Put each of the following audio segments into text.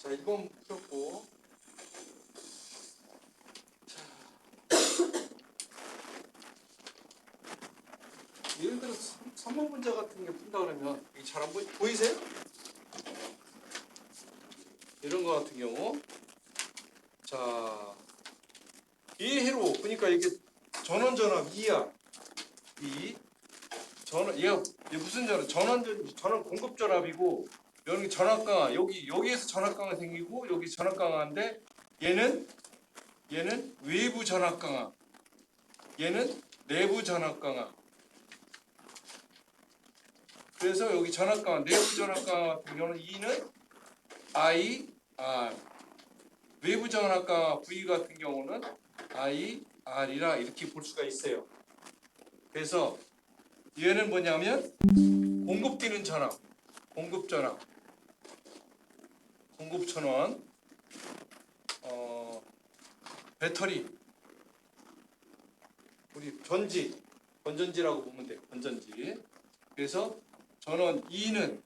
자, 2번 풀었고. 자. 예를 들어서 3번 문제 같은 게 푼다 그러면 이게 잘 안 보이세요? 이런 거 같은 경우. 자, 이해로 그러니까 이게 전원전압 2야. 2. 얘가 무슨 전원 공급 전압이고 여기 전압 강화 여기에서 전압 강화 생기고 여기 전압 강화인데 얘는 외부 전압 강화. 얘는 내부 전압 강화. 그래서 여기 전압 강화, 내부 전압 강화 같은 경우는 E는 I, R. 외부 전압 강화 V 같은 경우는 I, R이라 이렇게 볼 수가 있어요. 그래서 얘는 뭐냐면 공급되는 전압, 공급 전압, 공급 전원, 배터리, 우리 건전지라고 보면 돼. 건전지. 그래서 전원 E는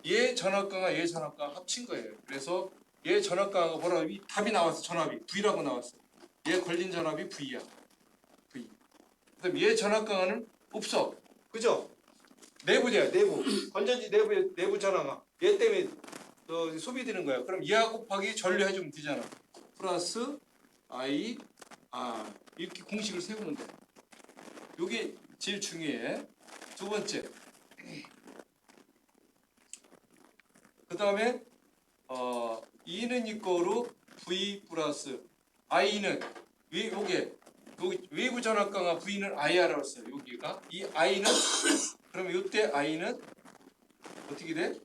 얘 전압 강화, 얘 전압 강화 합친 거예요. 그래서 얘 전압 강화가 뭐라고 답이 나왔어. 전압이 V라고 나왔어. 얘 걸린 전압이 V야. V. 그다음 얘 전압 강화는 없어. 그죠? 내부야, 내부. 건전지 내부 전압. 얘 때문에 소비되는 거야. 그럼 얘하고 곱하기 전류해 주면 되잖아. 플러스 I, R. 이렇게 공식을 세우면 돼. 이게 제일 중요해. 두 번째. 그 다음에 E는 이거로 V 플러스 I는 여기 외부 전압 강화 V는 IR라고 써요. 여기가 이 I는 그러면 이때 I는 어떻게 돼?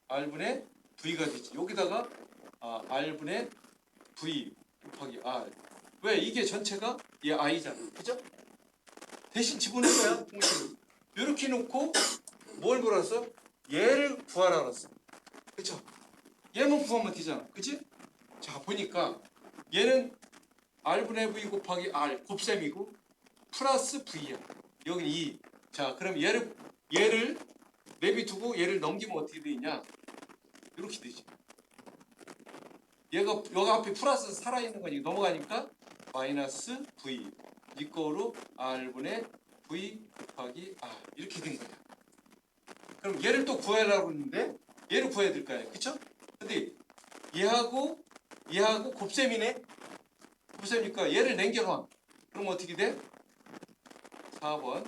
R분의 V가 되지. 여기다가 R분의 V 곱하기 R. 왜? 이게 전체가 얘 I잖아. 그죠? 대신 집어넣은 거야. 공식을. 이렇게 놓고 뭘 물었어? 얘를 구하라 그랬어. 그죠? 얘만 구하면 되잖아. 그치? 자, 보니까 얘는 R분의 V 곱하기 R 곱셈이고 플러스 V야. 여기 2. 자, 그럼 얘를 내비두고 얘를 넘기면 어떻게 되냐? 이렇게 되지. 얘가 여기 앞에 플러스 살아있는 거니까 넘어가니까 마이너스 V 이거로 R분의 V 곱하기 R 이렇게 된 거야. 그럼 얘를 또 구하려고 했는데 얘를 구해야 될 거 아니야. 그쵸? 근데 얘하고 곱셈이네. 곱셈이니까 얘를 남겨놔. 그럼 어떻게 돼? 4번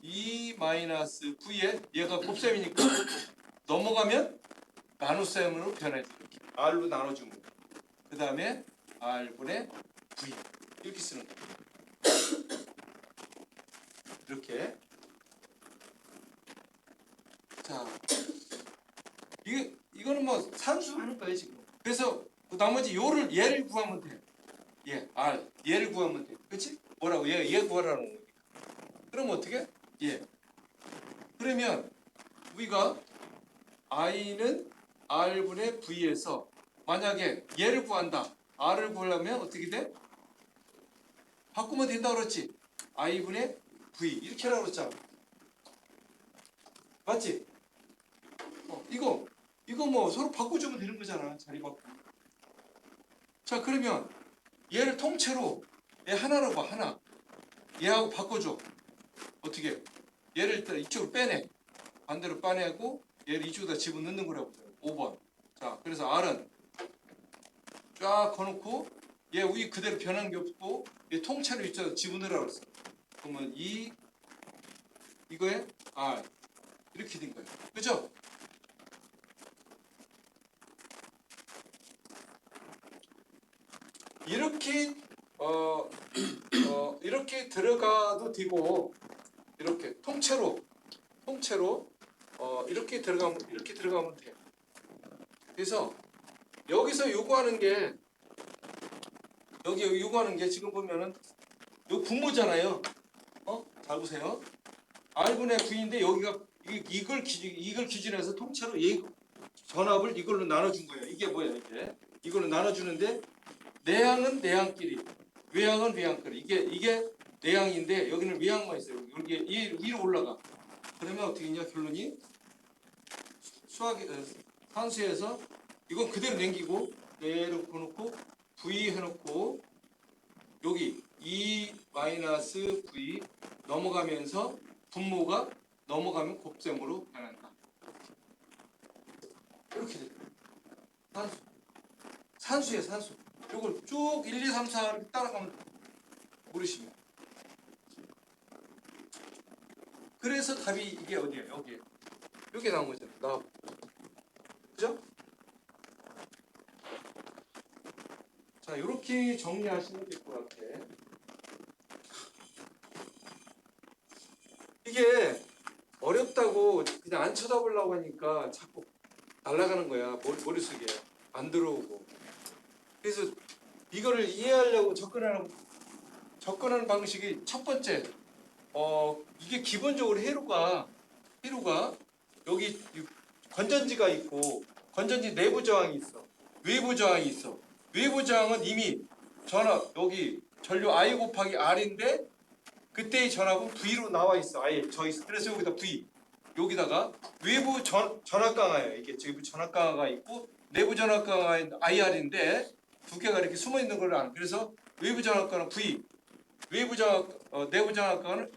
2-V에 얘가 곱셈이니까 넘어가면 나눗셈으로 변해져. 이렇게 R로 나눠주면 돼. 그 다음에 R분의 V 이렇게 쓰는 거야. 이렇게. 자, 이거는 뭐 산수하는 거예요 지금. 그래서 그 나머지 얘를 구하면 돼. 얘를 구하면 돼. 그렇지? 뭐라고? 얘 구하라는 거니까. 그럼 어떻게? 그러면 우리가 I는 R분의 V에서 만약에 얘를 구한다. R을 구하려면 어떻게 돼? 바꾸면 된다 그랬지? I분의 V 이렇게 하라고 그랬잖아. 맞지? 이거 뭐 서로 바꿔주면 되는 거잖아. 자리 바꾸고. 자, 그러면 얘를 통째로 얘 하나라고 봐. 하나. 얘하고 바꿔줘. 어떻게? 얘를 일단 이쪽으로 빼내. 반대로 빼내고 얘를 이쪽에다 집어넣는 거라고. 5번. 자, 그래서 R은 쫙 거놓고 얘 우리 그대로 변한 게 없고 얘 통째로 이쪽에다 집어넣으라고 그랬어. 그러면 이거에 R 이렇게 된 거예요. 그죠? 이렇게 이렇게 들어가도 되고 이렇게 통째로 이렇게 들어가면 돼. 그래서 여기서 요구하는 게 지금 보면은 요 분모잖아요. 잘 보세요. R분의 V인데 여기가 이걸 기준해서 통째로 전압을 이걸로 나눠준 거예요. 이게 뭐야 이게? 이걸로 나눠주는데 내항은 내항끼리, 외항은 외항끼리. 이게 내항인데 여기는 외항만 있어요. 여기 위로 올라가. 그러면 어떻게 되냐 결론이 수학에 산수에서 이건 그대로 남기고 얘를 놓고 V 해놓고 여기 E 마이너스 V 넘어가면서 분모가 넘어가면 곱셈으로 변한다. 이렇게 돼. 산수. 산수예요, 산수. 이걸 쭉 1, 2, 3, 4 이렇게 따라가면 모르시면. 그래서 답이 이게 어디예요? 여기에. 이렇게 나온 거죠. 그죠? 자, 이렇게 정리하시면 될 것 같아. 이게 어렵다고 그냥 안 쳐다보려고 하니까 자꾸 날아가는 거야. 머릿속에 안 들어오고. 그래서 이거를 이해하려고 접근하는 방식이 첫 번째, 이게 기본적으로 회로가 여기 건전지가 있고 건전지 내부 저항이 있어. 외부 저항이 있어. 외부 저항은 이미 전압 여기 전류 I 곱하기 R인데 그때의 전압은 V로 나와 있어. 아예 저 있어. 그래서 여기다 V 여기다가 외부 전압 강화예요. 이게 외부 전압 강화가 있고 내부 전압 강화인 IR인데 두 개가 이렇게 숨어 있는 걸 아는. 그래서 외부 전압 강화는 V, 외부 전압 내부 전압 강화는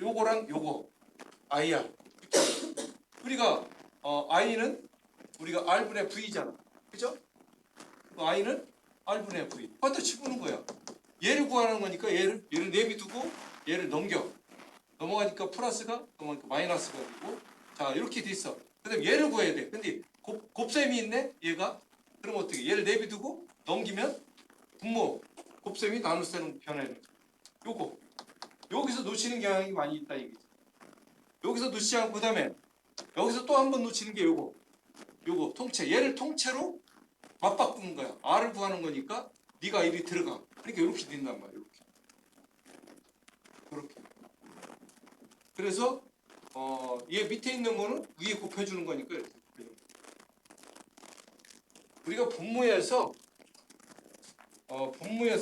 요거랑 요거 IR. 우리가 I는 우리가 R분의 V잖아. 그죠? I는 R분의 V. 그것도 치부는 거야. 얘를 구하는 거니까 얘를 내비두고 얘를 넘어가니까 플러스가 넘어가니까 마이너스가 되고 자 이렇게 돼 있어. 그다음 얘를 구해야 돼. 근데 곱셈이 있네 얘가. 그럼 어떻게? 얘를 내비두고 넘기면 분모 곱셈이 나눗셈으로 변해야 돼. 요거 여기서 놓치는 경향이 많이 있다 얘기지. 여기서 놓치지 않고 그다음에 여기서 또 한 번 놓치는 게 요거 통째. 얘를 통째로 맞바꾸는 거야. R을 구하는 거니까 네가 이리 들어가. 그러니까 이렇게 된단 말이야. 이렇게. 그래서 얘 밑에 있는 거는 위에 곱해주는 거니까 이렇게. 우리가 분모에서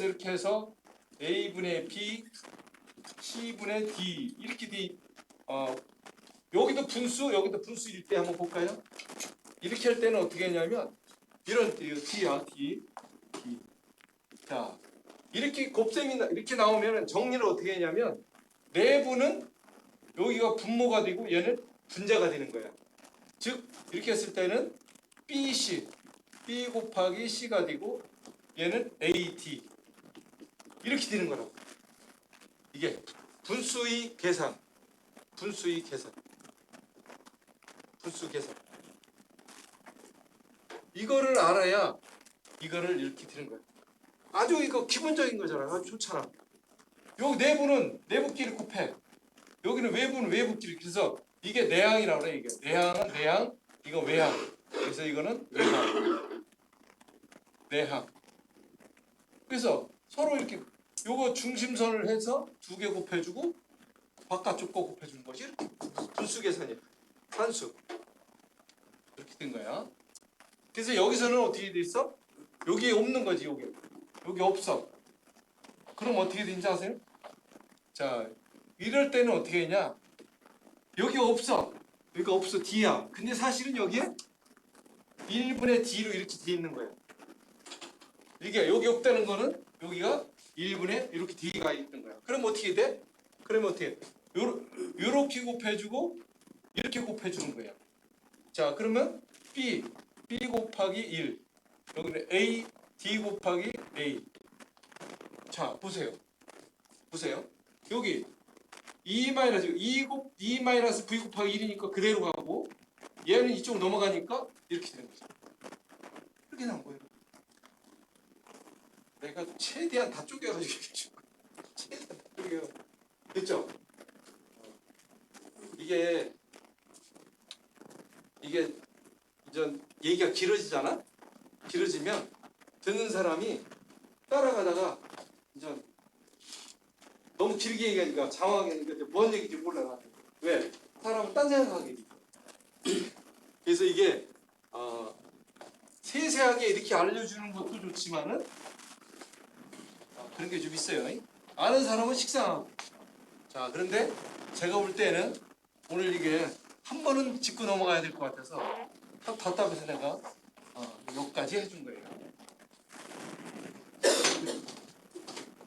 이렇게 해서 A분의 B, C분의 D 이렇게 돼. 여기도 분수일 때 한번 볼까요? 이렇게 할 때는 어떻게 했냐면 이런 D야 D. 자 이렇게 곱셈이 이렇게 나오면 정리를 어떻게 했냐면 내부는 여기가 분모가 되고 얘는 분자가 되는 거야. 즉 이렇게 했을 때는 BC B 곱하기 C가 되고 얘는 AD 이렇게 되는 거라고. 이게 분수 계산. 이거를 알아야 이거를 이렇게 되는 거야. 아주 이거 기본적인 거잖아. 아주 좋잖아. 요 내부는 내부끼리 곱해. 여기는 외부는 외부끼리. 그래서 이게 내항이라고 그래. 이게 내항은 내항, 이거 외항. 그래서 이거는 내항. 그래서 서로 이렇게 요거 중심선을 해서 두 개 곱해주고 바깥쪽 거 곱해주는 것이 이렇게 분수 계산이야. 산수. 이렇게 된 거야. 그래서 여기서는 어떻게 돼 있어? 여기 없는 거지. 여기 없어. 그럼 어떻게 되는지 아세요? 자, 이럴 때는 어떻게 했냐? 여기 없어. D야. 근데 사실은 여기에 1분의 D로 이렇게 돼 있는 거야. 이게 여기 없다는 거는 여기가 1분의 이렇게 D가 있는 거야. 그럼 어떻게 돼? 요렇게 곱해주고 이렇게 곱해주는 거야. 자, 그러면 B 곱하기 1. 여기는 A, D 곱하기 A. 자, 보세요. 여기 E 마이너스 V 곱하기 1이니까 그대로 가고 얘는 이쪽 넘어가니까 이렇게 되는 거죠. 이렇게 나온 거예요. 내가 최대한 다 쪼개가지고 최대한 다 쪼개요. 됐죠? 이게 이제 얘기가 길어지면 듣는 사람이 따라가다가 이제 너무 길게 얘기하니까 장황하게 하니까 뭔 얘기인지 몰라. 왜? 사람은 딴 생각하게 돼. 그래서 이게 세세하게 이렇게 알려주는 것도 좋지만은 그런 게 좀 있어요. 아는 사람은 식상하고. 자, 그런데 제가 볼 때는 오늘 이게 한 번은 짚고 넘어가야 될 것 같아서 답답해서 내가 여기까지 해준 거예요.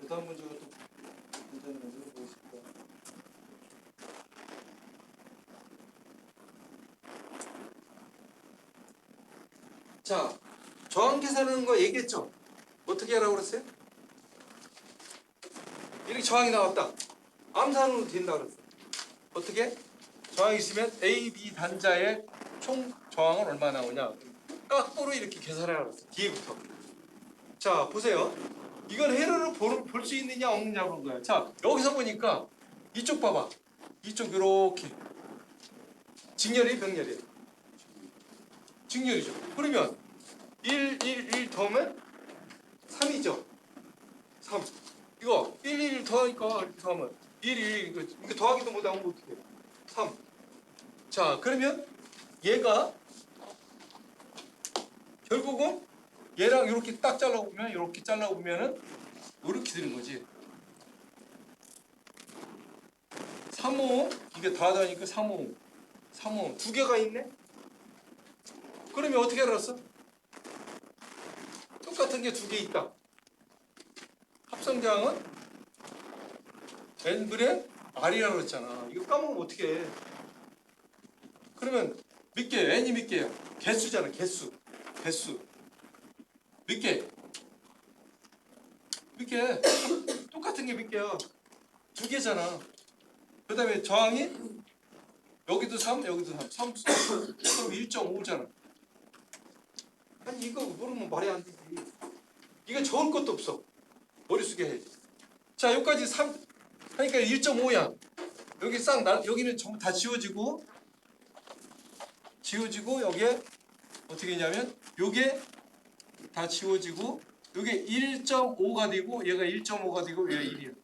그 다음 문제가 또 괜찮은 문제가 뭐 있을까? 자, 저항 계산하는 거 얘기했죠? 어떻게 하라고 그랬어요? 이렇게 저항이 나왔다. 암산으로 된다 그랬어요. 어떻게? 저항이 있으면 A, B 단자의 총 저항은 얼마 나오냐? 깍으로 이렇게 계산하라고 그랬어요. 뒤에부터. 자, 보세요. 이건 회로를 볼 수 있느냐 없느냐 그런 거야. 자, 여기서 보니까 이쪽 봐봐. 이쪽 이렇게 직렬이 병렬이에요. 직렬이죠. 그러면 1 더하면 3이죠. 3. 이거 1 더하니까 이렇게 더하면 1 이거 더하기도 못하면 어떻게 해요? 3. 자, 그러면 얘가 결국은 얘랑 이렇게 딱 잘라보면 이렇게 잘라보면은 이렇게 되는 거지. 3호 이게 다 하니까 3호 두 개가 있네. 그러면 어떻게 알았어? 똑같은 게 두 개 있다. 합성저항은 n분의 r이라고 했잖아. 이거 까먹으면 어떻게 해? 그러면 몇 개? n이 몇 개야? 개수잖아. 개수. 몇 개? 몇 개? 똑같은 게 몇 개야? 두 개잖아. 그 다음에 저항이 여기도 3, 여기도 3. 그럼 1.5잖아. 아니 이거 모르면 말이 안 되지. 이거 적을 것도 없어. 머릿속에 해. 자, 여기까지 3 하니까 1.5야. 여기 여기는 전부 다 지워지고 여기에 어떻게 했냐면 요게 다 지워지고 요게 1.5가 되고 얘가 1.5가 되고 얘가 1이야.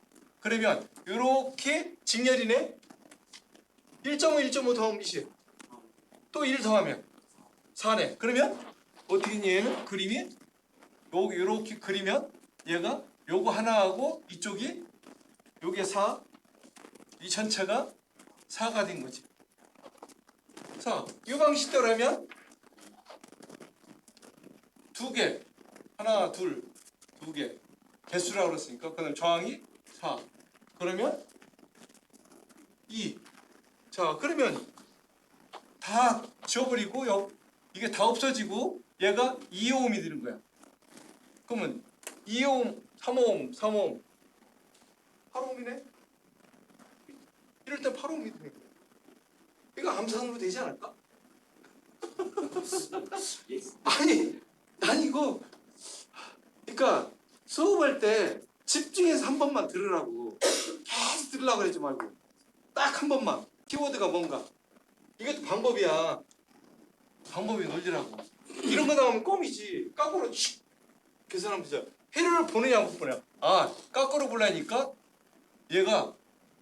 그러면 요렇게 직렬이네. 1.5 더하면 몇이에요? 또 1 더하면 4네. 그러면 어떻게 얘는 그림이 여기 요렇게 그리면 얘가 요거 하나하고 이쪽이 요게 4, 이 전체가 4가 된 거지. 자, 이 방식대로라면 두 개, 하나, 둘, 두 개 개수라고 그랬으니까 그다음 저항이 4. 그러면 2. 자, 그러면 다 지워버리고 이게 다 없어지고 얘가 2오음이 되는 거야. 그러면 2오음, 3오음, 3오음, 8오음이네? 이럴 때 8오음이 되는 거야. 이거 암산으로 되지 않을까? 아니 이거 그러니까 수업할 때 집중해서 한 번만 들으라고. 계속 들으려고 그러지 말고 딱 한 번만. 키워드가 뭔가. 이것도 방법이야. 방법이 논리라고. 이런 거 나오면 껌이지. 까꾸로 계산하면 되죠. 해를 보느냐 못 보느냐. 아, 까꾸로 보려니까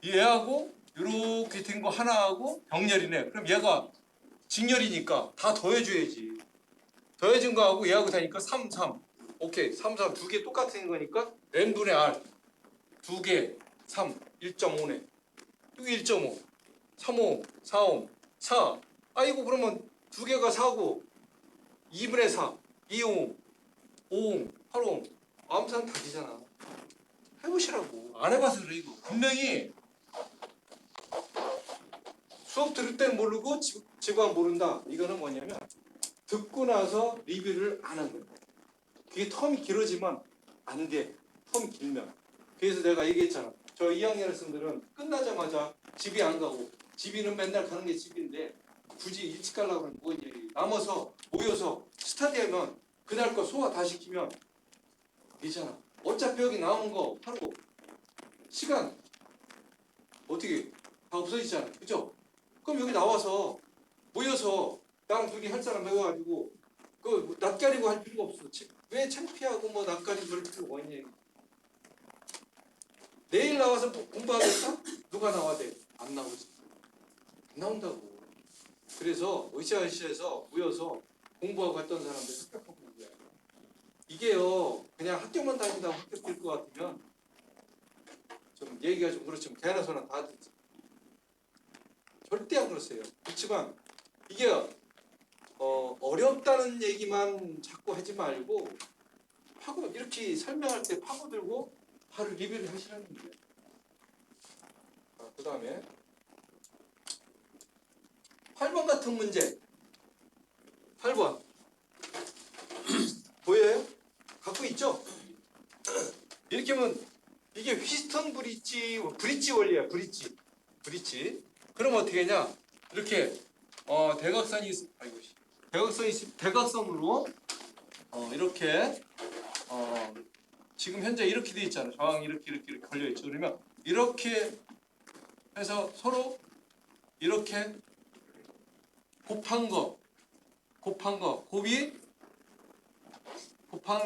얘하고 이렇게 된 거 하나하고 병렬이네. 그럼 얘가 직렬이니까 다 더해줘야지. 더해진 거하고 얘하고 다니까 3. 오케이. 3 두 개 똑같은 거니까 n분의 r 두 개 3 1.5네. 여기 1.5 3옴 4옴 4. 아이고 그러면 두 개가 4고 2분의 4 2옴 5옴 8옴 암산 다 되잖아. 해보시라고. 안 해봐서 그래. 이거 분명히 수업 들을 땐 모르고 지구가 모른다. 이거는 뭐냐면 듣고 나서 리뷰를 안 한 거야. 그게 텀이 길어지면 안 돼. 텀이 길면. 그래서 내가 얘기했잖아. 저 2학년 학생들은 끝나자마자 집에 안 가고 집이는 맨날 가는 게 집인데 굳이 일찍 가려고 하면 뭐 이제 남아서 모여서 스터디하면 그날 거 소화 다 시키면 되잖아. 어차피 여기 나오는 거 하루 시간 어떻게 다 없어지잖아. 그죠? 그럼 여기 나와서 모여서 나랑 둘이 할 사람 배워가지고 그 낯가리고 할 필요가 없어. 왜 창피하고 뭐 낯가리고 그럴 필요가 있냐. 내일 나와서 공부하겠다? 누가 나와대? 안 나오지. 안 나온다고. 그래서 으쌰으쌰해서 모여서 공부하고 갔던 사람들 합격하고 공부해. 이게요 그냥 학교만 다닌다고 합격될 것 같으면 좀 얘기가 좀 그렇지만 대하나 소나 다 듣지. 절대 안 그러세요. 그렇지만 이게 어렵다는 얘기만 자꾸 하지 말고 파고 이렇게 설명할 때 파고들고 바로 리뷰를 하시라는 거예요. 그 다음에 8번 같은 문제. 8번 보여요? 갖고 있죠? 이렇게 하면 이게 휘스턴 브릿지 원리야. 브릿지. 그럼 어떻게 했냐? 이렇게 대각선이 대각선으로 이렇게 지금 현재 이렇게 돼 있잖아요. 저항이 이렇게 걸려 있죠. 그러면 이렇게 해서 서로 이렇게 곱한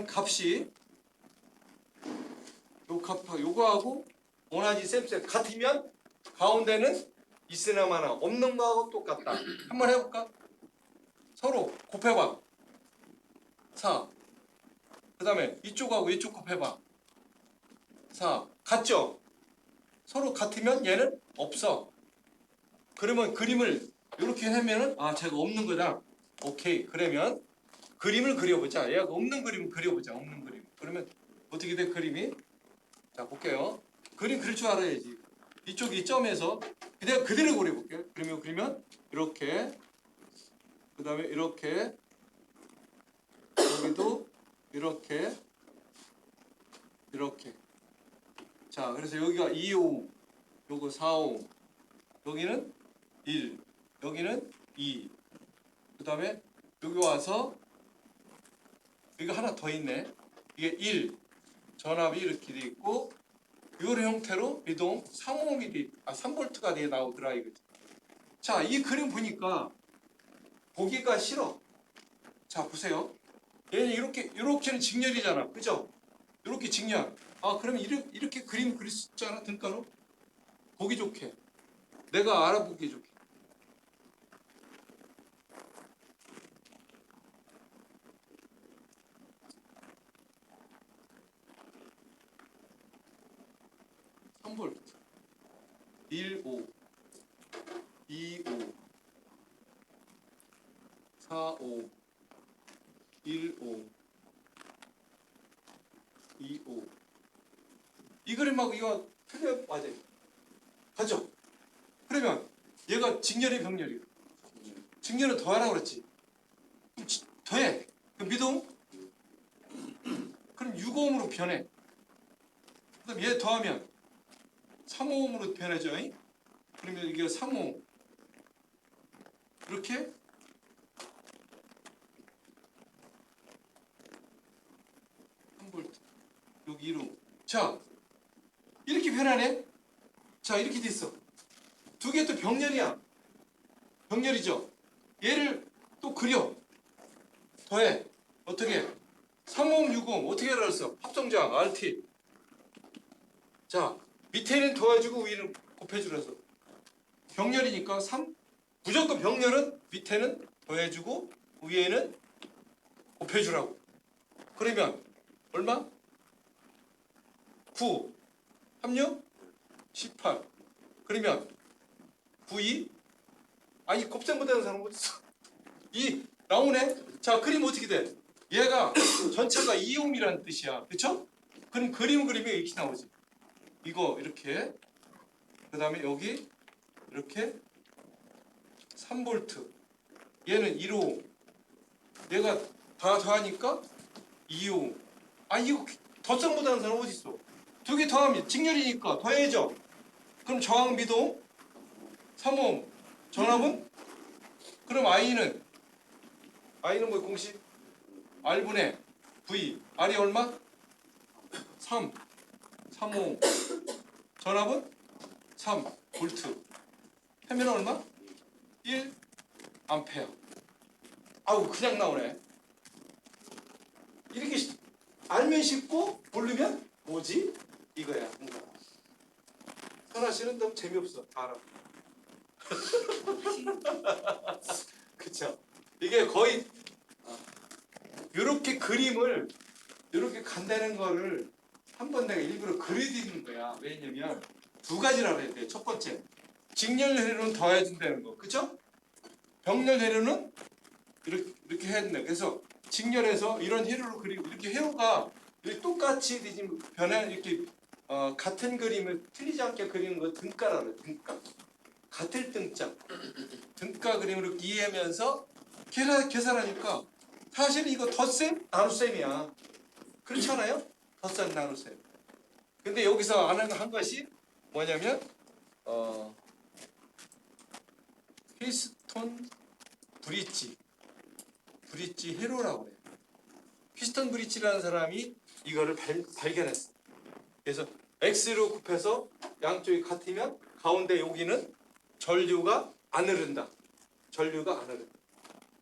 값이 요거하고 원하지 셈 같으면 가운데는 있으나 마나 없는 거하고 똑같다. 한번 해볼까? 서로 곱해봐. 4. 그 다음에 이쪽하고 이쪽 곱해봐. 4. 같죠? 서로 같으면 얘는 없어. 그러면 그림을 이렇게 하면은 제가 없는 거다. 오케이. 그러면 그림을 그려보자. 얘가 없는 그림을 그려보자. 없는 그림. 그러면 어떻게 돼 그림이? 자 볼게요. 그림 그릴 줄 알아야지. 이쪽이 점에서 내가 그대로 그려볼게요. 그리면 이렇게 그 다음에 이렇게 여기도 이렇게 자 그래서 여기가 2, 5 요거 4, 5 여기는 1 여기는 2 그 다음에 여기 와서 이거 하나 더 있네. 이게 1 전압이 이렇게 돼 있고 이런 형태로 미동 3ohm이 3볼트가 돼 나오더라 이거지. 자, 이 그림 보니까 보기가 싫어. 자, 보세요. 얘는 이렇게는 직렬이잖아. 그죠? 이렇게 직렬. 그러면 이렇게 그림 그릴 수 있잖아. 등가로. 보기 좋게. 내가 알아보기 좋게. 볼트 1, 5 2, 5 4, 5 1, 5 2, 5 이 그림하고 이거 틀려 맞아요. 맞죠? 그러면 얘가 직렬이 병렬이야. 직렬은 더하라고 그랬지. 그럼 더해. 그럼 미동? 그럼 6ohm으로 변해. 그럼 얘 더하면 3ohm으로 변하죠. 그러면 이게 3ohm 이렇게 3V 여기 1ohm. 자 이렇게 변하네. 자 이렇게 됐어. 두 개 또 병렬이야. 병렬이죠. 얘를 또 그려. 더해. 어떻게? 3ohm 6ohm 어떻게 알았어? 합성장 RT. 자 밑에는 더해주고 위는 곱해주라서 병렬이니까 3 무조건 병렬은 밑에는 더해주고 위에는 곱해주라고. 그러면 얼마? 9 합력 18 그러면 92 아니 곱셈 못하는 사람 어디 있어? 2 나오네. 자 그림 어떻게 돼? 얘가 전체가 2ohm이라는 뜻이야. 그쵸? 그럼 그림 그리면 이렇게 나오지. 이거 이렇게 그 다음에 여기 이렇게 3V 얘는 1ohm 얘가 다 더하니까 2ohm 이거 덧셈 못하는 사람 어디 있어? 두 개 더하면 직렬이니까 더해야죠. 그럼 저항 미동 3ohm 전압은 그럼 I는 뭐 공식? R분의 V R이 얼마? 3ohm 전압은 3V 하면 얼마? 1 암페어. 그냥 나오네. 이렇게 알면 쉽고 모르면 뭐지? 이거야. 선아 씨는 너무 재미없어. 알아. 그쵸? 이게 거의 이렇게 그림을 이렇게 간다는 거를 한번 내가 일부러 그려드리는 거야. 왜냐면 두 가지를 알아야 돼. 첫 번째 직렬 회로는 더해준다는 거. 그쵸? 병렬 회로는 이렇게 했네. 그래서 직렬해서 이런 회로를 그리고 이렇게 회로가 이렇게 똑같이 지금 변해 이렇게 같은 그림을 틀리지 않게 그리는 거 등가라는 등가. 같을 등자. 등가 그림으로 이해하면서 계산하니까 사실 이거 덧셈 나눗셈이야. 그렇지 않아요? 덧셈 나눗셈. 근데 여기서 한 것이 뭐냐면 피스톤 브릿지 회로라고 그래요. 피스톤 브릿지라는 사람이 이거를 발견했어. 그래서 X로 굽혀서 양쪽이 같으면 가운데 여기는 전류가 안 흐른다. 전류가 안 흐른다.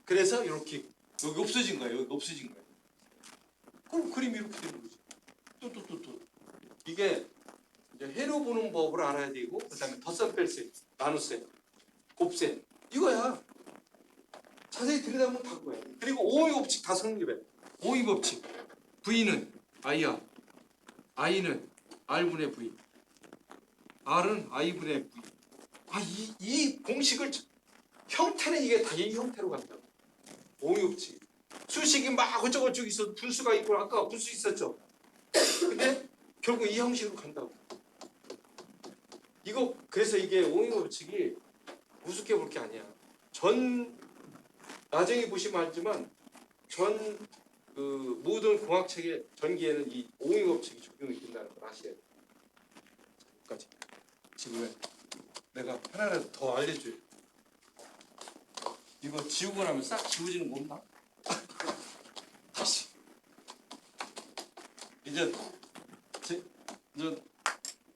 그래서 이렇게 여기 없어진 거예요. 여기 없어진 거예요. 그럼 그림이 이렇게 되는 거지. 또. 이게 이제 회로 보는 법을 알아야 되고 그다음에 덧셈 뺄셈, 나눗셈, 곱셈 이거야. 자세히 들여다보면 다 그거야. 그리고 오의 법칙 다 성립해. 오의 법칙. V는 I야. I는 R분의 V. R은 I분의 V. 이 공식을 형태는 이게 다 이 형태로 간다. 오의 법칙. 수식이 막 어쩌고저쩌고 있어도 분수가 있고 아까 분수 있었죠. 근데 결국 이 형식으로 간다고. 이거 그래서 이게 오의 법칙이 우습게 볼 게 아니야. 나중에 보시면 알지만 그 모든 공학책의 전기에는 이 오의 법칙이 적용이 된다는 걸 아셔야 돼. 여기까지. 지금 내가 하나라도 더 알려줘요. 이거 지우고 나면 싹 지워지는 거 없나? 다시. 이제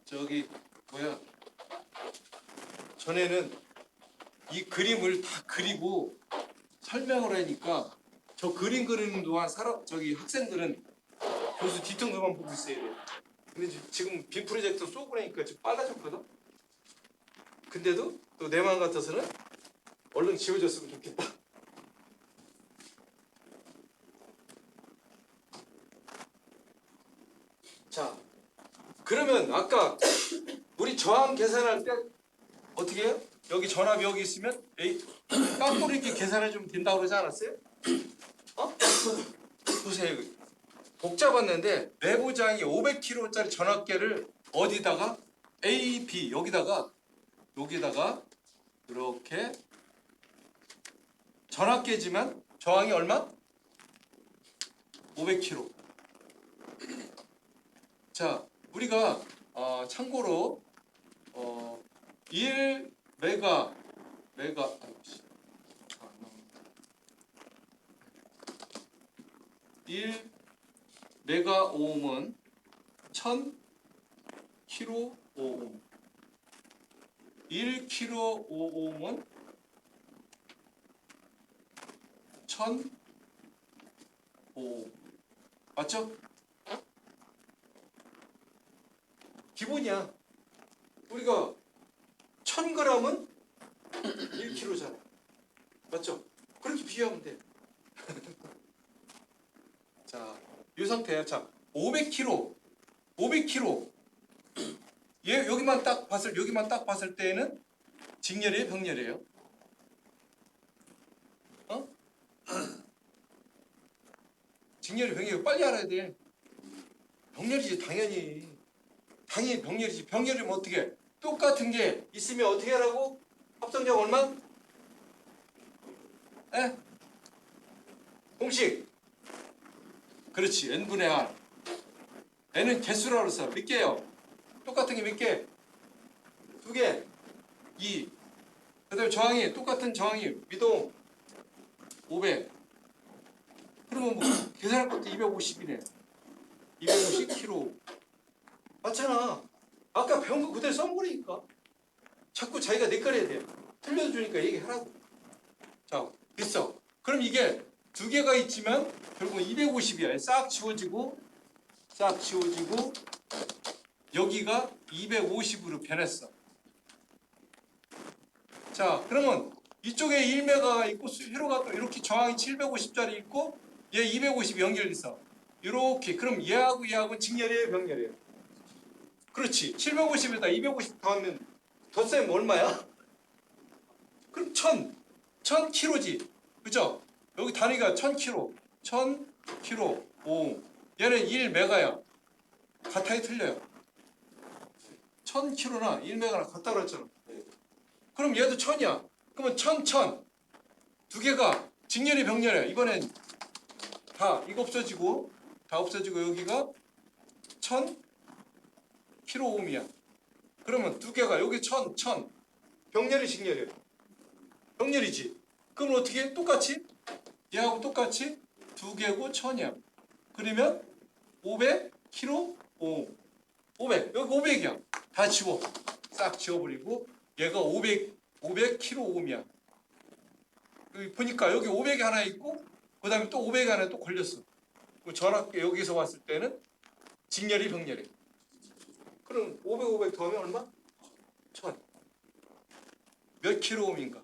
저기 뭐야? 전에는 이 그림을 다 그리고 설명을 하니까 저 그림 그리는 동안 학생들은 교수 뒤통수만 보고 있어야 돼. 근데 지금 빔 프로젝터 쏘고 나니까 지금 빨라졌거든. 근데도 또 내 마음 같아서는 얼른 지워졌으면 좋겠다. 자, 그러면 아까 우리 저항 계산할 때 어떻게 해요? 여기 전압이 여기 있으면 깎고 이렇게 계산해 주면 된다고 그러지 않았어요? 보세요. 복잡했는데 내부장이 500kg짜리 전압계를 어디다가 A, B 여기다가 이렇게 전압계지만 저항이 얼마? 500kg. 자, 우리가 참고로 1 메가 1 메가 오음은 1000 킬로 오음. 1 킬로 오음은 1000 오음. 맞죠? 기본이야. 우리가 1000g은 1kg잖아. 맞죠? 그렇게 비교하면 돼. 자, 이 상태야. 자, 500kg. 여기만 딱 봤을 때는 직렬이에요, 병렬이에요? 직렬이 병렬이 빨리 알아야 돼. 병렬이지 당연히 병렬이지. 병렬이면 어떻게? 똑같은 게 있으면 어떻게 하라고? 합성량 얼마? 에? 공식. 그렇지. n분의 r. n은 개수라고 그랬어. 몇 개요? 똑같은 게 몇 개? 2개. 2. 그 다음에 저항이 똑같은 저항이 미동 500. 그러면 뭐 계산할 것도 250이네. 250kg. 맞잖아. 아까 배운 거 그대로 써먹으니까. 자꾸 자기가 내꺼려야 돼요. 틀려주니까 얘기하라고. 자, 됐어. 그럼 이게 두 개가 있지만 결국은 250이야. 싹 지워지고 여기가 250으로 변했어. 자, 그러면 이쪽에 1메가가 있고 회로가 또 이렇게 저항이 750짜리 있고 얘 250 연결됐어. 이렇게. 그럼 얘하고는 직렬이에요, 병렬이에요? 그렇지. 750에다 250 더하면 덧셈 얼마야? 그럼 1000kg지. 그죠? 여기 단위가 1000kg, 1000kg 오hm. 얘는 1메가야. 같아요, 틀려요? 1000kg나 1메가나 같다 그랬잖아. 그럼 얘도 1000이야. 그러면 1000 두 개가 직렬이 병렬이야. 이번엔 다 이거 없어지고 다 없어지고 여기가 1000kg이야. 그러면 두 개가 여기 1000 병렬이 직렬이야. 병렬이지. 그럼 어떻게 똑같이 얘하고 똑같이 두 개고 1000이야. 그러면 500kg 500 여기 500이야. 다 지워. 싹 지워버리고 얘가 500kg이야. 여기 보니까 여기 500이 하나 있고 그 다음에 또 500이 하나 또 걸렸어. 전압계 여기서 왔을 때는 직렬이 병렬이. 그럼 500 더하면 얼마? 1000. 몇 킬로옴인가?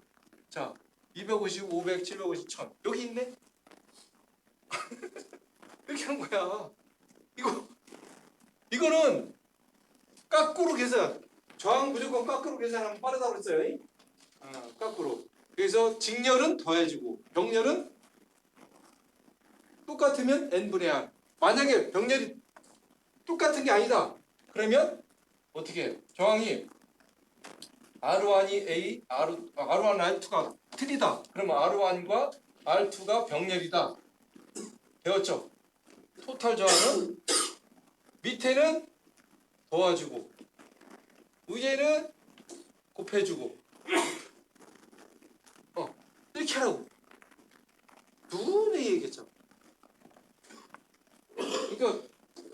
자, 250, 500, 750, 1000. 여기 있네? 이렇게 하는 거야. 이거는 까꾸로 계산. 저항 무조건 까꾸로 계산하면 빠르다고 그랬어요. 까꾸로. 그래서 직렬은 더해지고 병렬은 똑같으면 n분의 r. 만약에 병렬이 똑같은 게 아니다. 그러면 어떻게 해? 저항이 R1이 A, R1, R2가 틀리다. 그러면 R1과 R2가 병렬이다. 배웠죠? 토탈 저항은 밑에는 더해주고 위에는 곱해주고 이렇게 하라고. 누구는 얘기했죠? 그러니까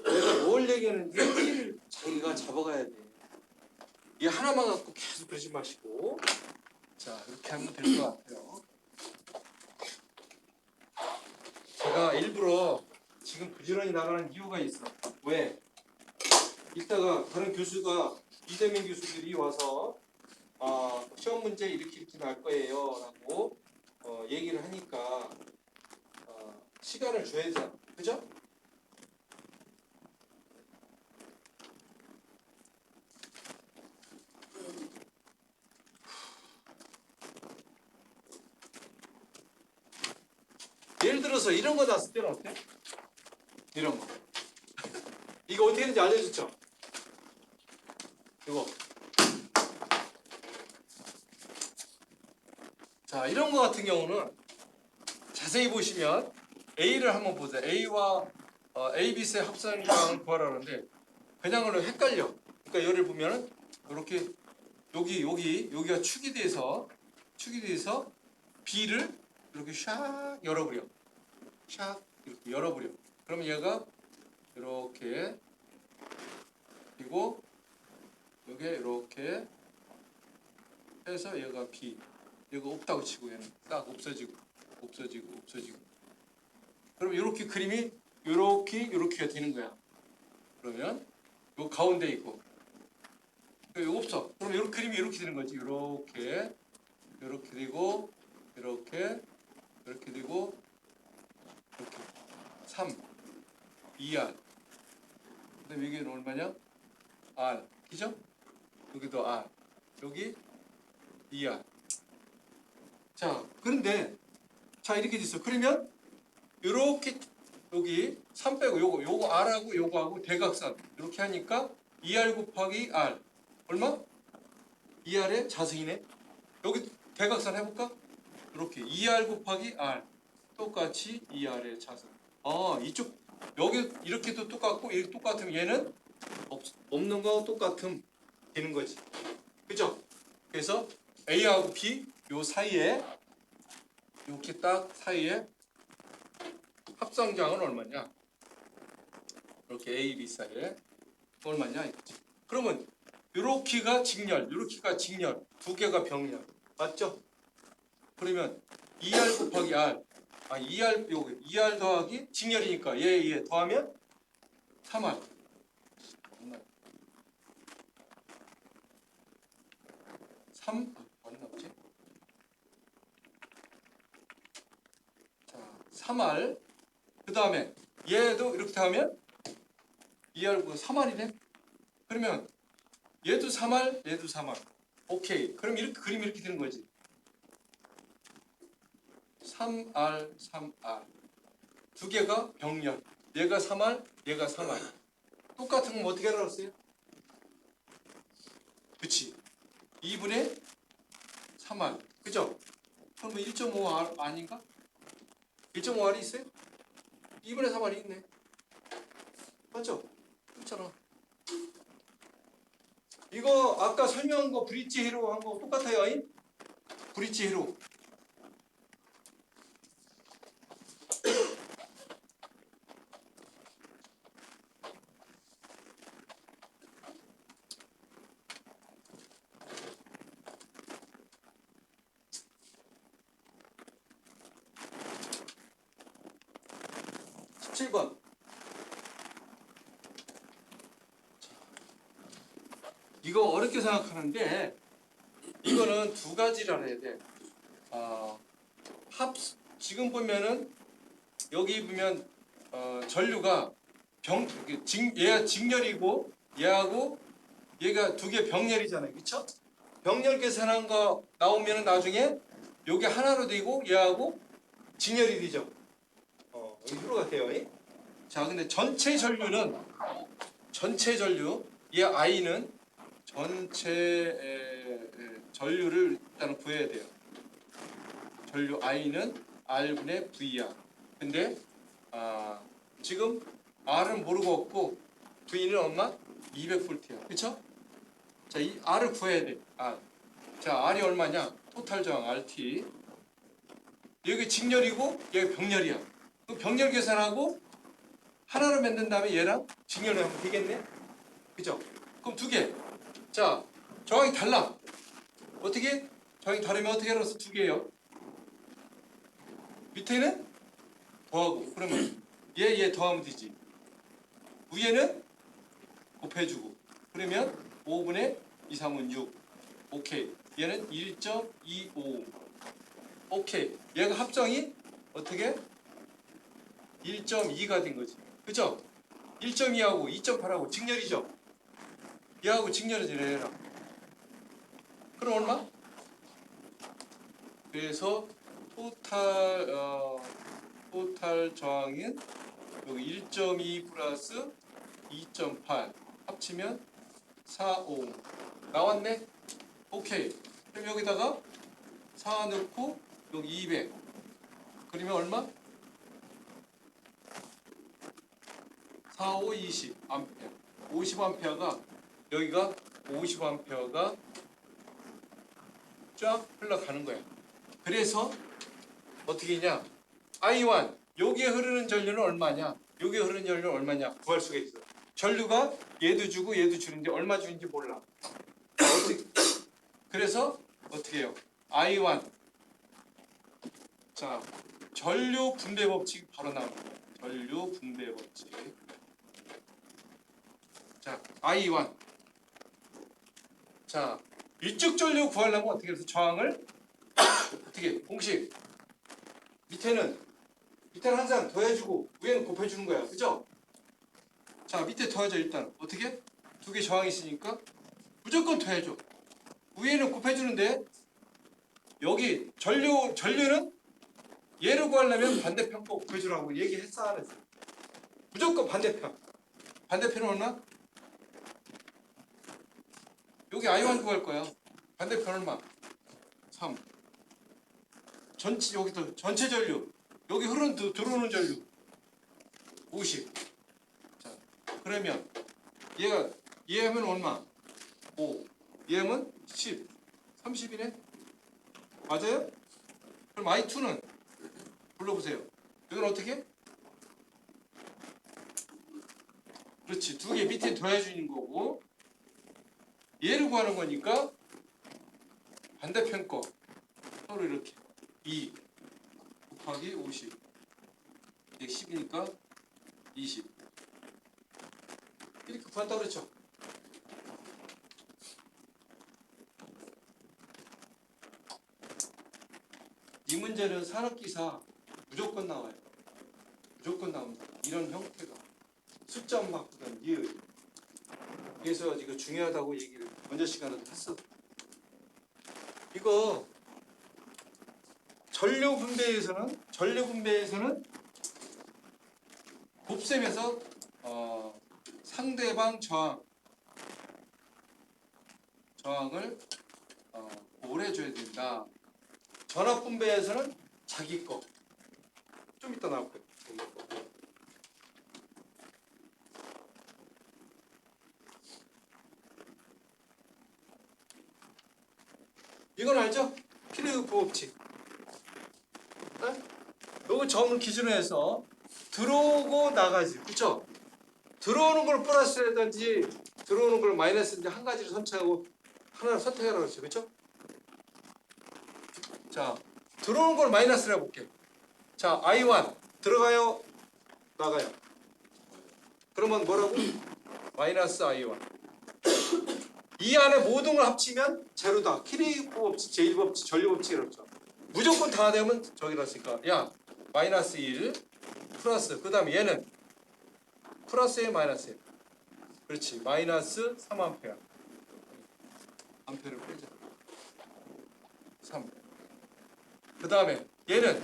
내가 뭘 얘기하는지 키를 자기가 잡아가야 돼. 이 하나만 갖고 계속 그러지 마시고. 자, 이렇게 하면 될 것 같아요. 제가 일부러 지금 부지런히 나가는 이유가 있어. 왜? 이따가 다른 교수가 이대민 교수들이 와서 시험 문제 이렇게 날 거예요 라고 얘기를 하니까 시간을 줘야 되잖아. 그죠? 예를 들어서 이런 거 났을 때는 어때? 이런 거. 이거 어떻게 되는지 알려줬죠? 이거. 자, 이런 거 같은 경우는 자세히 보시면 A를 한번 보세요. A와 A, B, C의 합산량을 구하라는데 그냥으로 헷갈려. 그러니까 얘를 보면은 이렇게 여기가 축이 돼서 B를 이렇게 샥 열어버려. 샥 이렇게 열어버려. 그러면 얘가 이렇게 그리고 여기 이렇게 해서 얘가 B. 얘가 없다고 치고 얘는 딱 없어지고. 그럼 이렇게 그림이 이렇게가 되는 거야. 그러면 요 가운데 있고 이거 없어. 그럼 이렇게 그림이 이렇게 되는 거지. 이렇게 되고 이렇게 되고 이렇게 3 2R. 그다음에 이게 얼마냐? R. 그죠? 여기도 R. 여기 2R. 자, 그런데 자 이렇게 됐어. 그러면 이렇게 여기 3 빼고 요거 R하고 요거하고 대각선 이렇게 하니까 2R 곱하기 R 얼마? 2R의 자승이네. 여기 대각선 해볼까? 이렇게 2R 곱하기 R 똑같이 2R의 자승. 이쪽 여기 이렇게도 똑같고 이렇게 똑같으면 얘는 없는 거 똑같음 되는 거지. 그죠? 그래서 A하고 B 요 사이에 이렇게 딱 사이에 합성량은 얼마냐? 이렇게 A, B 사이에 얼마냐 이거지. 그러면 요렇게가 직렬, 두 개가 병렬. 맞죠? 그러면 2R 곱하기 R 2R 더하기 직렬이니까 얘 더하면 3R. 3 어디 나오지? 자, 3R. 그 다음에 얘도 이렇게 하면 2R 3R이네. 그러면 얘도 3R, 얘도 3R. 오케이. 그럼 이렇게 그림이 이렇게 되는 거지. 3R, 3R. 두 개가 병렬. 얘가 3R, 얘가 3R. 똑같은 건 어떻게 알았어요? 그치? 2분의 3R. 그죠? 그럼 뭐 1.5R 아닌가? 1.5R이 있어요? 2분의 3R이 있네. 맞죠? 그렇잖아. 이거 아까 설명한 거 브릿지 히로 한 거 똑같아요. 아이? 브릿지 히로. (17번) 이거 어렵게 생각하는데 이거는 두 가지라 해야 돼. 지금 보면은 여기 보면 전류가 얘가 직렬이고 얘하고 얘가 두 개 병렬이잖아요. 그쵸? 병렬 계산한 거 나오면은 나중에 요게 하나로 되고 얘하고 직렬이 되죠. 여기 흐로 같아요. 자, 근데 전체 전류 얘 I는 전체 전류를 일단 구해야 돼요. 전류 I는 R분의 Vr. 근데 지금 R은 모르고 없고 V는 얼마? 200V야. 그쵸? 자, 이 R을 구해야 돼. 자, R이 얼마냐? 토탈 저항 RT. 여기 직렬이고 여기 병렬이야. 그럼 병렬 계산하고 하나로 만든 다음에 얘랑 직렬을 하면 되겠네? 그죠? 그럼 두 개. 자, 저항이 달라. 어떻게? 저항이 다르면 어떻게 알아서 두 개예요? 밑에는 더하고. 그러면 얘 더하면 되지. 위에는 곱해주고. 그러면 5분의 2, 3은 6. 오케이. 얘는 1.25. 오케이. 얘가 합정이 어떻게? 1.2가 된 거지. 그죠? 1.2하고 2.8하고 직렬이죠? 얘하고 직렬을 해라. 그럼 얼마? 그래서 토탈 저항은 여기 1.2 플러스 2.8 합치면 4옴 나왔네? 오케이. 그럼 여기다가 4 넣고 여기 200 그러면 얼마? 4, 5, 20 암페어 50암페어가 여기가 50암페어가 쫙 흘러가는 거야. 그래서 어떻게 했냐? I1 여기에 흐르는 전류는 얼마냐? 여기에 흐르는 전류는 얼마냐? 구할 수가 있어. 전류가 얘도 주고 얘도 주는데 얼마 주는지 몰라. 그래서 어떻게 해요? I1 자 전류 분배 법칙이 바로 나옵니다. 전류 분배 법칙. 자 I1 자 위쪽 전류 구하려면 어떻게 해서 저항을 어떻게 공식 밑에는 항상 더해주고 위에는 곱해주는 거야. 그죠? 자 밑에 더해줘. 일단 어떻게? 두 개 저항이 있으니까 무조건 더해줘. 위에는 곱해주는데 여기 전류는 얘를 구하려면 반대편 꼭 곱해주라고 얘기했어 안 했어? 무조건 반대편은 얼마? 여기 I1 구할 거야. 반대편 얼마? 3 여기도 전체 전류 여기 들어오는 전류 50 자 그러면 얘 하면 얼마? 5 얘 하면 10 30이네 맞아요? 그럼 I2는 불러보세요. 이건 어떻게? 그렇지 두 개 밑에 더해주는 거고 얘를 구하는 거니까 반대편 거 서로 이렇게 2 곱하기 50 110이니까 20 이렇게 구한다고 그랬죠? 이 문제는 산업기사 무조건 나와요. 무조건 나옵니다. 이런 형태가 숫자만 바꾸던 니을 그래서 이거 중요하다고 얘기를 먼저 시간에도 했어. 이거 전류 분배에서는 곱셈에서 상대방 저항을 고려해줘야 된다. 전압 분배에서는 자기 거. 좀 이따 나올 거예요. 이건 알죠? 필리그 부법칙. 요거 점을 기준으로 해서 들어오고 나가지. 그쵸? 들어오는 걸 플러스라든지 들어오는 걸 마이너스든지 한 가지를 선택하고 하나를 선택하라고 했죠. 그쵸? 자, 들어오는 걸 마이너스라고 볼게요. 자, I1 들어가요? 나가요? 그러면 뭐라고? 마이너스 I1. 이 안에 모든 걸 합치면 제로다. 키리그 법칙, 제1법칙, 전류법칙이라고 했죠. 무조건 다 되면 저기라 했으니까 야 마이너스 1 플러스 그 다음에 얘는 플러스에 마이너스에 그렇지 마이너스 3A 암페어를 빼자 3 그 다음에 얘는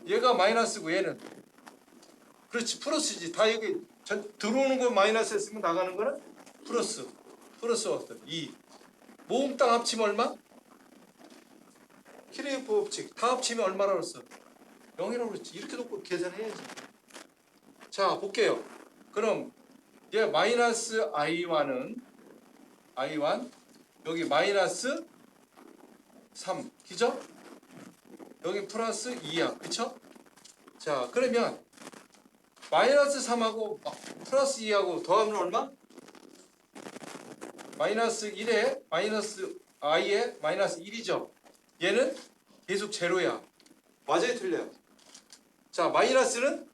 얘가 마이너스고 얘는 그렇지 플러스지 다 여기 들어오는 거 마이너스 했으면 나가는 거는 플러스 어떤 2 모음땅 합치면 얼마? 키리그 법칙 다 합치면 얼마라고 했어? 0이라고 그랬지. 이렇게 놓고 계산해야지. 자 볼게요. 그럼 얘 마이너스 I1은 I1 여기 마이너스 3 그죠? 여기 플러스 2야 그쵸? 자 그러면 마이너스 3하고 플러스 2하고 더하면 얼마? 마이너스 1에 마이너스 i에 마이너스 1이죠. 얘는 계속 제로야. 맞아요 틀려요? 자 마이너스는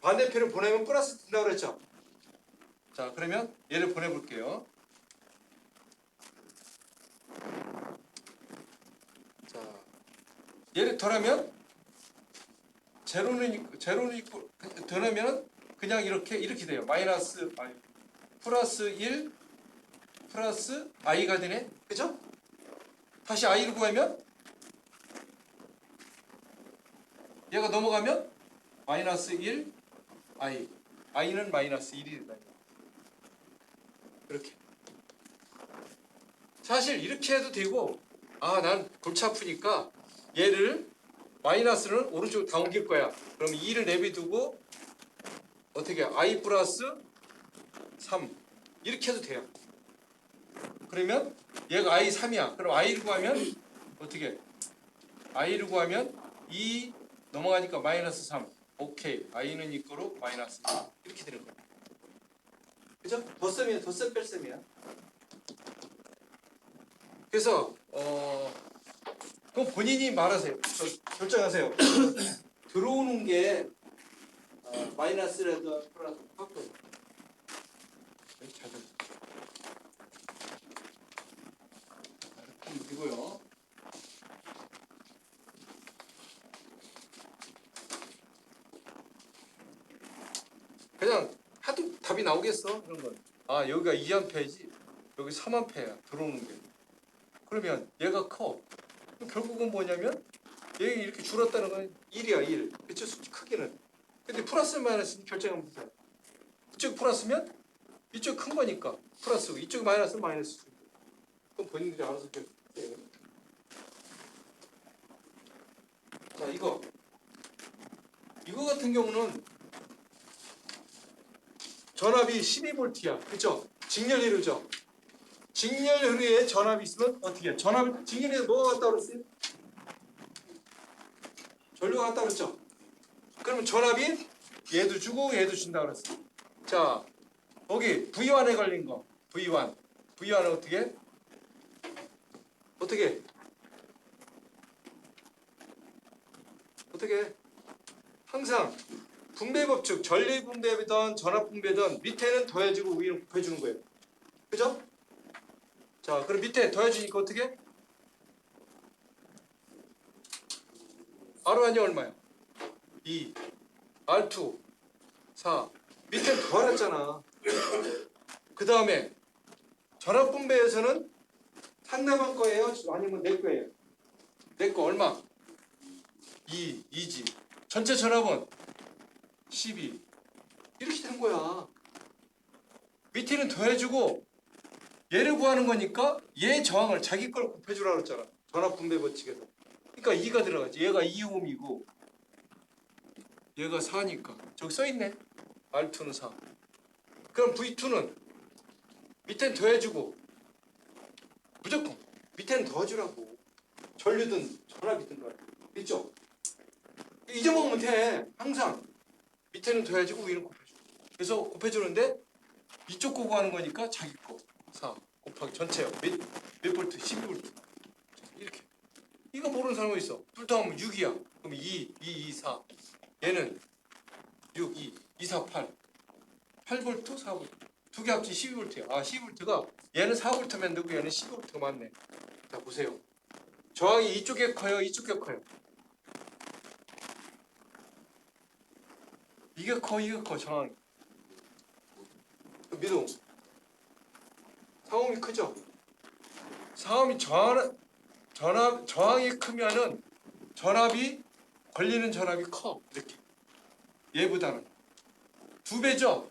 반대편을 보내면 플러스 된다고 그랬죠. 자 그러면 얘를 보내볼게요. 자 얘를 더하면 제로는 있고 더하면 그냥 이렇게 돼요. 마이너스 플러스 1 플러스 i가 되네. 그죠? 다시 i를 구하면 얘가 넘어가면 마이너스 1 i는 마이너스 1이 된다. 이렇게 사실 이렇게 해도 되고 난 골치 아프니까 얘를 마이너스는 오른쪽으로 다 옮길 거야. 그럼 2를 내비두고 어떻게 i 플러스 3 이렇게 해도 돼요. 그러면 얘가 i 3이야. 그럼 i를 구하면 어떻게? i를 구하면 2 넘어가니까 마이너스 3. 오케이. i는 이거로 마이너스 2. 이렇게 되는 거야. 그죠? 덧셈이야. 덧셈 뺄셈이야. 그래서 그럼 본인이 말하세요. 결정하세요. 들어오는 게 마이너스라도 플러스 바꿔요. 이거요. 그냥 하도 답이 나오겠어 이런 건. 여기가 2A지 여기 3A야 들어오는 게. 그러면 얘가 커. 그럼 결국은 뭐냐면 얘가 이렇게 줄었다는 건 1이야 1. 그쵸 크기는. 근데 플러스 마이너스 결정하면 보세요. 이쪽 플러스면 이쪽 큰 거니까 플러스고 이쪽 마이너스는 마이너스. 그럼 본인들이 알아서 결정해요. 자 이거 같은 경우는 전압이 12V야. 그렇죠? 직렬 흐르죠. 직렬 흐르에 전압이 있으면 어떻게 해? 직렬에 뭐가 같다고 그랬어요? 전류가 같다고 그랬죠? 그러면 전압이 얘도 주고 얘도 준다고 그랬어. 자 거기 V1에 걸린 거 V1은 어떻게 항상 분배법칙 전리분배든 전압분배든 밑에는 더해지고 위는 곱해주는 거예요. 그죠? 자 그럼 밑에 더해주니까 어떻게? R1이 얼마야? 2 R2 4 밑에 더하랬잖아. 그 다음에 전압분배에서는 상대방 거예요? 아니면 내 거예요? 내 거 얼마? 2지. 전체 전압은 12. 이렇게 된 거야. 밑에는 더해주고 얘를 구하는 거니까 얘 저항을 자기 걸 곱해주라고 그랬잖아. 전압 분배 법칙에서. 그러니까 2가 들어가지. 얘가 2옴이고 얘가 4니까. 저기 써있네. R2는 4. 그럼 V2는 밑에는 더해주고 무조건 밑에는 더해주라고. 전류든 전압이든 간에. 있죠? 잊어먹으면 돼. 항상 밑에는 더해주고 위는 곱해주고. 그래서 곱해주는데 이쪽 거 구하는 거니까 자기 거 4 곱하기 전체요. 몇 볼트? 12볼트. 이렇게. 이거 모르는 사람이 있어. 둘 다 하면 6이야. 그럼 2, 4. 얘는 6, 2, 4, 8. 8볼트, 4볼트. 두 개 합치 12볼트야. 아, 12볼트가 얘는 4볼트면 되고 얘는 12볼트가 맞네. 자, 보세요. 저항이 이쪽에 커요, 이쪽에 커요. 이게 커, 저항이. 미동. 상음이 크죠? 상음이 저항이 크면은 전압이 걸리는 전압이 커. 이렇게. 얘보다는 2배죠?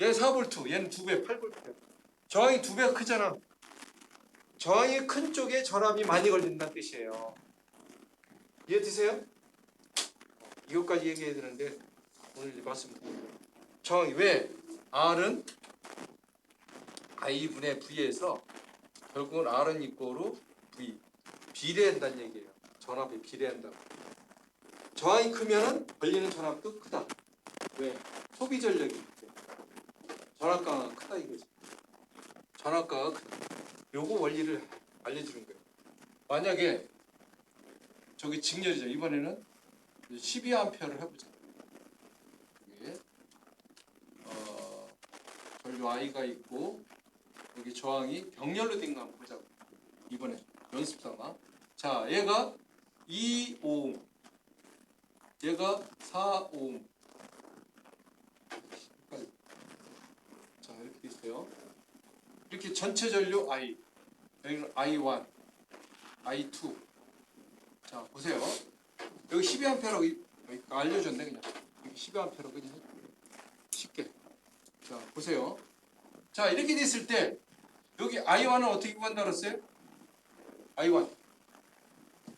얘 4볼트, 얘는 2배, 8볼트. 저항이 2배가 크잖아. 저항이 큰 쪽에 전압이 많이 걸린다는 뜻이에요. 이해되세요? 이것까지 얘기해야 되는데 오늘 말씀드릴게요. 저항이 왜? R은 I분의 V에서 결국은 R은 이꼬로 V. 비례한다는 얘기예요. 전압이 비례한다고. 저항이 크면은 걸리는 전압도 크다. 왜? 소비 전력이 있대. 전압가가 크다 이거지. 전압가가 크다. 요거 원리를 알려주는 거예요. 만약에 저기 직렬이죠. 이번에는 12A를 해보자. 여기 전류 I가 있고 여기 저항이 병렬로 된 거 한번 보자고. 이번에 연습삼아. 자, 얘가 2오hm, 얘가 4오hm. 자, 이렇게 돼 있어요. 이렇게 전체 전류 I, 여기는 I1, I2. 자, 보세요. 여기 12A라고 알려줬네 그냥. 여기 12A라고 그냥 쉽게. 자, 보세요. 자, 이렇게 됐을 때 여기 I1은 어떻게 구한다 그랬어요? I1.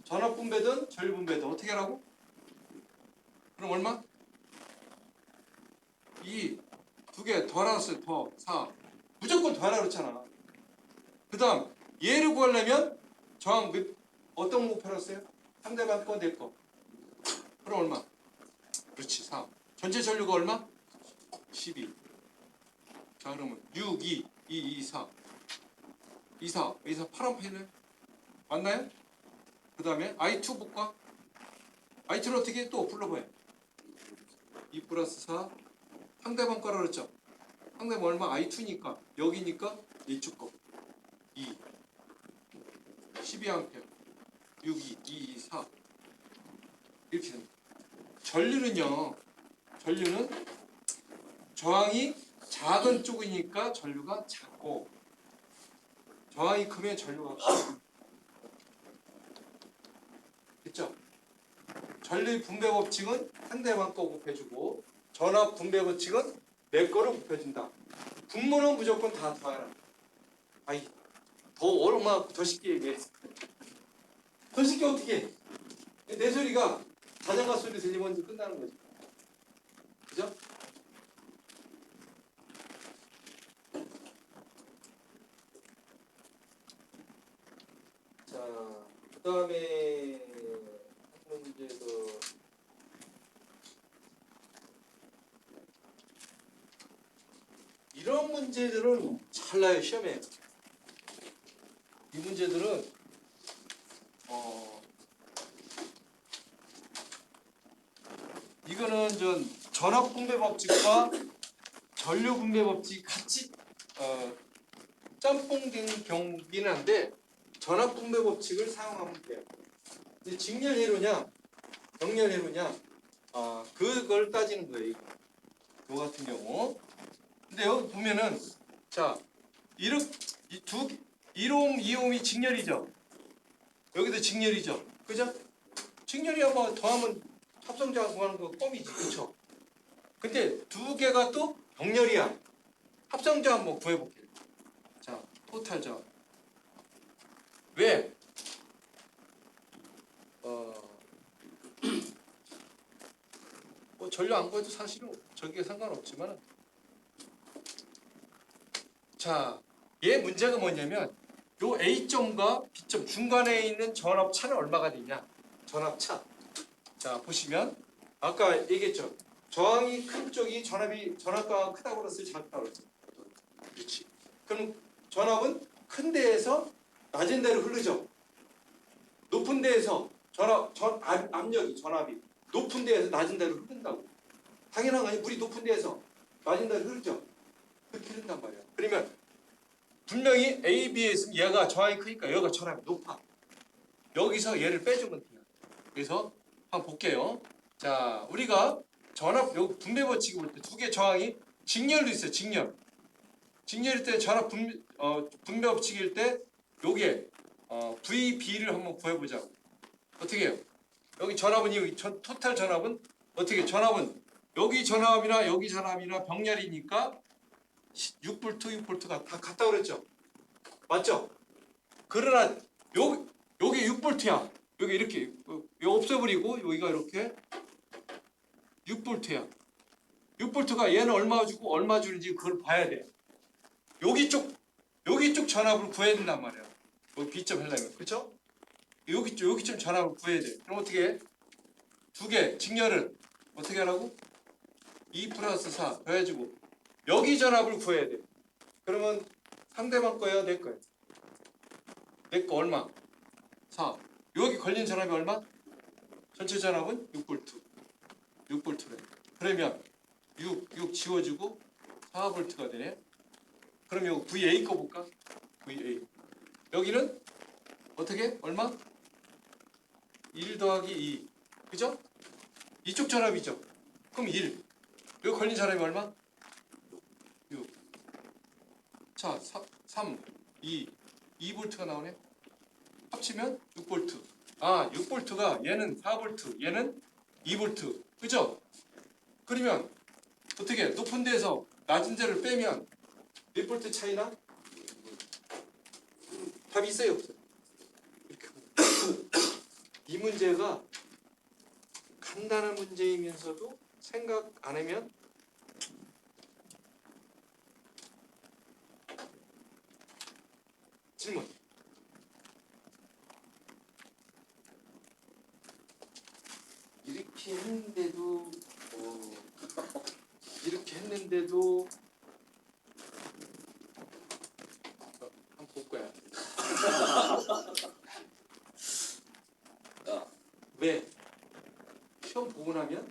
전압 분배든 전류 분배든 어떻게 하라고? 그럼 얼마? 2. 두 개 더하라고 더 4. 무조건 더하라 그랬잖아. 그 다음 얘를 구하려면 저항 어떤 거 곱해놨어요? 상대방 거, 내 거. 그럼 얼마? 그렇지, 4. 전체 전류가 얼마? 12. 자, 그러면 6, 2, 4. 2, 4 파란 판이네. 맞나요? 그 다음에 I2 볼까? I2는 어떻게 또 불러봐요? 2 플러스 4. 상대방 거라 그랬죠? 상대방 얼마? I2니까 여기니까 이쪽 거 2 12A 6, 2, 4 이렇게 됩니다. 전류는 저항이 작은 쪽이니까 전류가 작고 저항이 크면 전류가 커. 됐죠? 전류 분배 법칙은 상대방 거 곱해주고 전압 분배 법칙은 내 거를 곱해준다. 분모는 무조건 다 더하라. 아이, 더 얼마 더 쉽게 얘기해. 더 쉽게 어떻게 해? 내 소리가 자장가 소리 들리면 이제 끝나는 거지. 그죠? 자, 그 다음에 한 문제도 이런 문제들은 잘 나요 시험에. 이 문제들은 이거는 전압 분배 법칙과 전류 분배 법칙 같이 짬뽕된 경우긴 한데 전압 분배 법칙을 사용하면 돼요. 근데 직렬회로냐 병렬회로냐 그걸 따지는 거예요. 요 같은 경우. 근데 여기 보면은 자 이렇게 1옴, 2옴이 직렬이죠. 여기도 직렬이죠. 그죠? 직렬이야 뭐 더하면 합성자 구하는 거 껌이지. 그쵸? 근데 두 개가 또 병렬이야. 합성자 한번 구해볼게요. 자, 토탈자. 왜? 뭐 전류 안 구해도 사실은 저기에 상관없지만, 자, 얘 문제가 뭐냐면 요 A점과 B점 중간에 있는 전압차는 얼마가 되냐? 전압차. 자, 보시면 아까 얘기했죠. 저항이 큰 쪽이 전압가가 크다고 그랬어요, 작다고 그랬어요. 그렇지. 그럼 전압은 큰 데에서 낮은 데로 흐르죠. 높은 데에서 전압이 높은 데에서 낮은 데로 흐른다고. 당연한 거 아니에요. 물이 높은 데에서 낮은 데로 흐르죠. 그렇게 흐른단 말이야. 그러면 분명히 A, B에 있으면 얘가 저항이 크니까 여기가 전압이 높아. 여기서 얘를 빼주면 돼요. 그래서 한번 볼게요. 자, 우리가 전압 요 분배 법칙 볼 때 두 개 저항이 직렬도 있어요. 직렬일 때 전압 분배 법칙일 때 요게 VB를 한번 구해보자고. 어떻게 해요? 여기 전압은 토탈 전압은 어떻게? 전압은 여기 전압이나 여기 전압이나 병렬이니까 6V, 6V가 다 같다고 그랬죠? 맞죠? 그러나 여기 6V야. 여기 이렇게 여기 없애버리고 여기가 이렇게 6V야. 6V가 얘는 얼마 주고 얼마 주는지 그걸 봐야 돼. 여기 쪽 전압을 구해야 된단 말이야. 여기 B점 하려면. 그렇죠? 여기 좀 전압을 구해야 돼. 그럼 어떻게 해? 두 개 직렬을 어떻게 하라고? 2 플러스 4 더해주고 여기 전압을 구해야 돼. 그러면 상대방 거야, 내 거야? 내 거 얼마? 4. 여기 걸린 전압이 얼마? 전체 전압은 6V. 6V래. 그러면 6 지워주고 4V가 되네. 그럼 이거 VA 거 볼까? VA. 여기는 어떻게? 얼마? 1 더하기 2. 그죠? 이쪽 전압이죠. 그럼 1. 여기 걸린 전압이 얼마? 6. 자, 3, 2V가 나오네. 합치면 6V. 아, 6V가 얘는 4V, 얘는 2V. 그죠? 그러면 어떻게 높은 데에서 낮은 데를 빼면 몇 볼트 차이나? 답이 있어요, 없어요? 이렇게. 이 문제가 간단한 문제이면서도 생각 안 하면 질문. 이렇게 했는데도 한번 볼 거야. 왜? 시험 보고 나면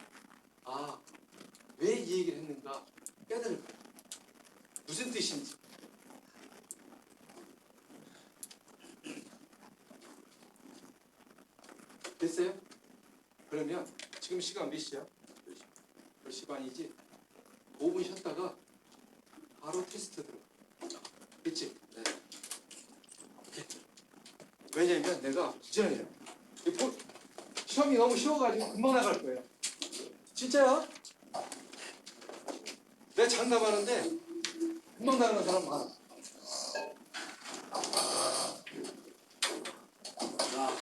왜 이 얘기를 했는가 깨달을 거야. 무슨 뜻인지. 됐어요? 그러면 지금 시간 몇 시야? 10시 반이지? 5분 쉬었다가 바로 테스트 들어가. 그치? 네. 오케이. 왜냐면 내가 부지런해요. 시험이 너무 쉬워가지고 금방 나갈 거예요. 진짜야? 내가 장담하는데 금방 나가는 사람 많아.